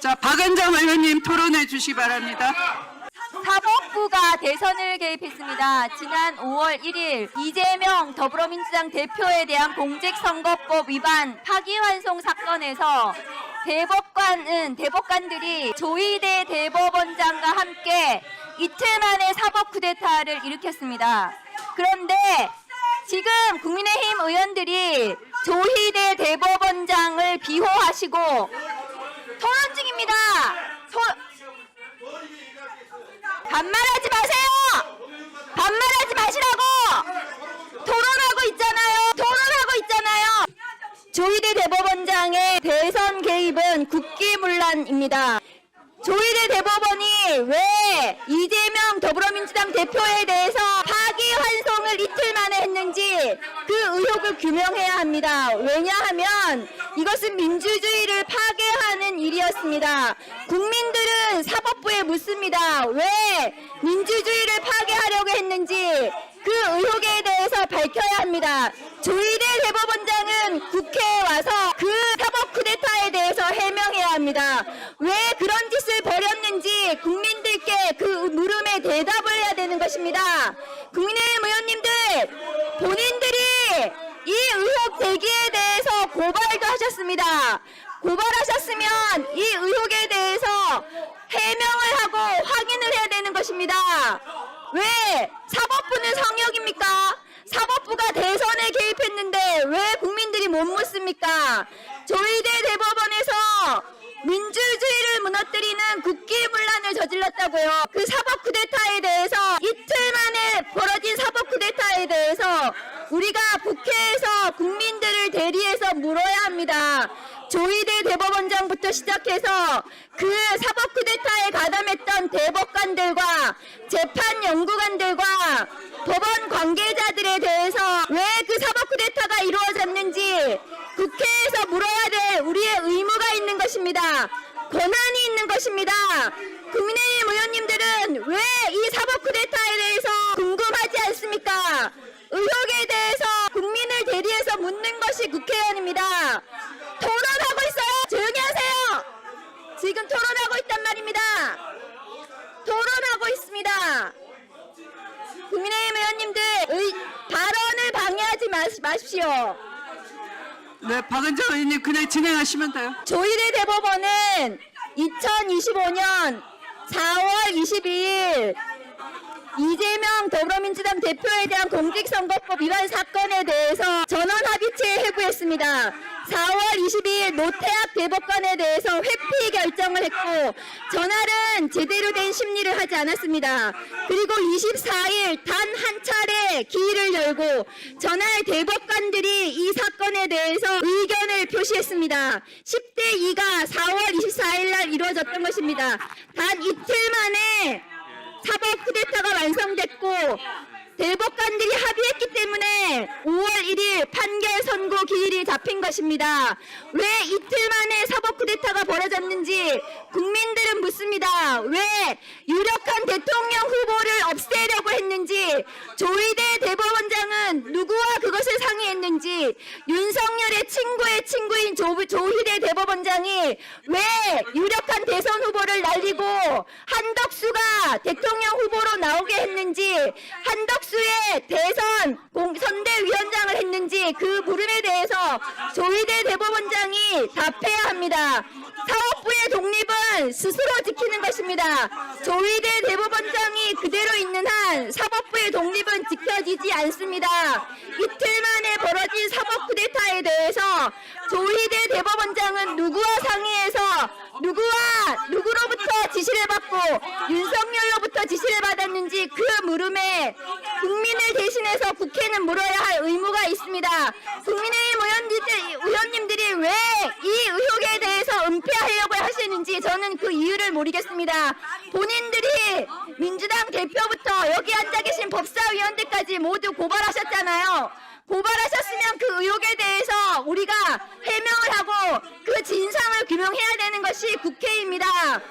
자, 박은정 의원님 토론해 주시기 바랍니다. 사법부가 대선을 개입했습니다. 지난 5월 1일 이재명 더불어민주당 대표에 대한 공직선거법 위반 파기환송 사건에서 대법관들이 조희대 대법원장과 함께 이틀 만에 사법 쿠데타를 일으켰습니다. 그런데 지금 국민의힘 의원들이 조희대 대법원장을 비호하시고 토론 중입니다. 반말하지 마세요. 반말하지 마시라고. 토론하고 있잖아요. 조희대 대법원장의 대선 개입은 국기문란입니다. 조희대 대법원이 왜 이재명 더불어민주당 대표에 대해서 파기환송을 이틀 만에 했는지 그 의혹을 규명해야 합니다. 왜냐하면 이것은 민주주의를 파괴하는 일이었습니다. 국민들은 사법부에 묻습니다. 왜 민주주의를 파괴하려고 했는지 그 의혹에 대해서 밝혀야 합니다. 조희대 대법원장은 국회에 와서 그 사법 쿠데타에 대해서 해명해야 합니다. 왜 그런 짓을 벌였는지 국민들께 그 물음에 대답을 해야 되는 것입니다. 국민의힘 의원님들, 본인들이 이 의혹 제기에 대해서 고발도 하셨습니다. 고발하셨으면 이 의혹에 대해서 해명을 하고 확인을 해야 되는 것입니다. 왜 사법부는 성역입니까? 사법부가 대선에 개입했는데 왜 국민들이 못 묻습니까? 조희대 대법원에서 민주주의를 무너뜨리는 국기문란을 저질렀다고요. 그 사법 쿠데타에 대해서 이틀 만에 벌어진 사법 쿠데타에 대해서 우리가 국회에서 국민들을 대리해서 물어야 합니다. 조희대 대법원장부터 시작해서 그 사법 쿠데타에 가담했던 대법관들과 재판 연구관들과 법원 관계자들에 대해서 왜 그 사법 쿠데타가 이루어졌는지 국회에서 물어야 될 우리의 의무가 있는 것입니다. 권한이 있는 것입니다. 국민의힘 의원님들은 왜 이 사법 쿠데타에 대해서 궁금하지 않습니까? 의혹에 대해서 국민을 대리해서 묻는 것이 국회의원입니다. 토론하고 있어요. 조용히 하세요. 지금 토론하고 있단 말입니다. 토론하고 있습니다. 국민의힘 의원님들 발언을 방해하지 마십시오. 네, 박은정 의원님 그냥 진행하시면 돼요. 조희대 대법원은 2025년 4월 22일 이재명 더불어민주당 대표에 대한 공직선거법 위반 사건에 대해서 전원합의체에 회부했습니다. 4월 22일 노태학 대법관에 대해서 회피 결정을 했고 전할은 제대로 된 심리를 하지 않았습니다. 그리고 24일 단 한 차례 기일을 열고 전할 대법관들이 이 사건에 대해서 의견을 표시했습니다. 10대 2가 4월 24일 날 이루어졌던 것입니다. 단 이틀 만에 사법 쿠데타가 완성됐고 대법관들이 합의했기 때문에 5월 1일 판결 선고 기일이 잡힌 것입니다. 왜 이틀 만에 사법 쿠데타가 벌어졌는지 국민들은 묻습니다. 왜 유력한 대통령 후보를 없애려고 했는지 조희대 대법원장은 누구와 그것을 상의했는지 윤석열의 친구의 친구인 조희대 대법원장이 왜 유력한 대선 후보를 날리고 한덕수가 대통령 후보로 나오게 했는지 한덕수의 대선 선대위원장을 했는지 그 물음에 대해서 조희대 대법원장이 답해야 합니다. 사법부의 독립은 스스로 지키는 것입니다. 조희대 대법원장이 그대로 있는 한 사법부의 독립은 지켜지지 않습니다. 이틀 만에 벌어진 사법 쿠데타에 대해서 조희대 대법원장은 누구와 상의해서 누구로부터 지시를 받고 윤석열로부터 지시를 받았는지 그 물음에 국민을 대신해서 국회는 물어야 할 의무가 있습니다. 국민의힘 의원님들이 왜 이 의혹에 대해서 은폐하려고 하시는지 저는 그 이유를 모르겠습니다. 본인들이 민주당 대표부터 여기 앉아 계신 법사위원들까지 모두 고발하셨잖아요. 고발하셨으면 그 의혹에 대해서 우리가 해명을 하고 그 진상을 규명해야 되는 것이 국회입니다.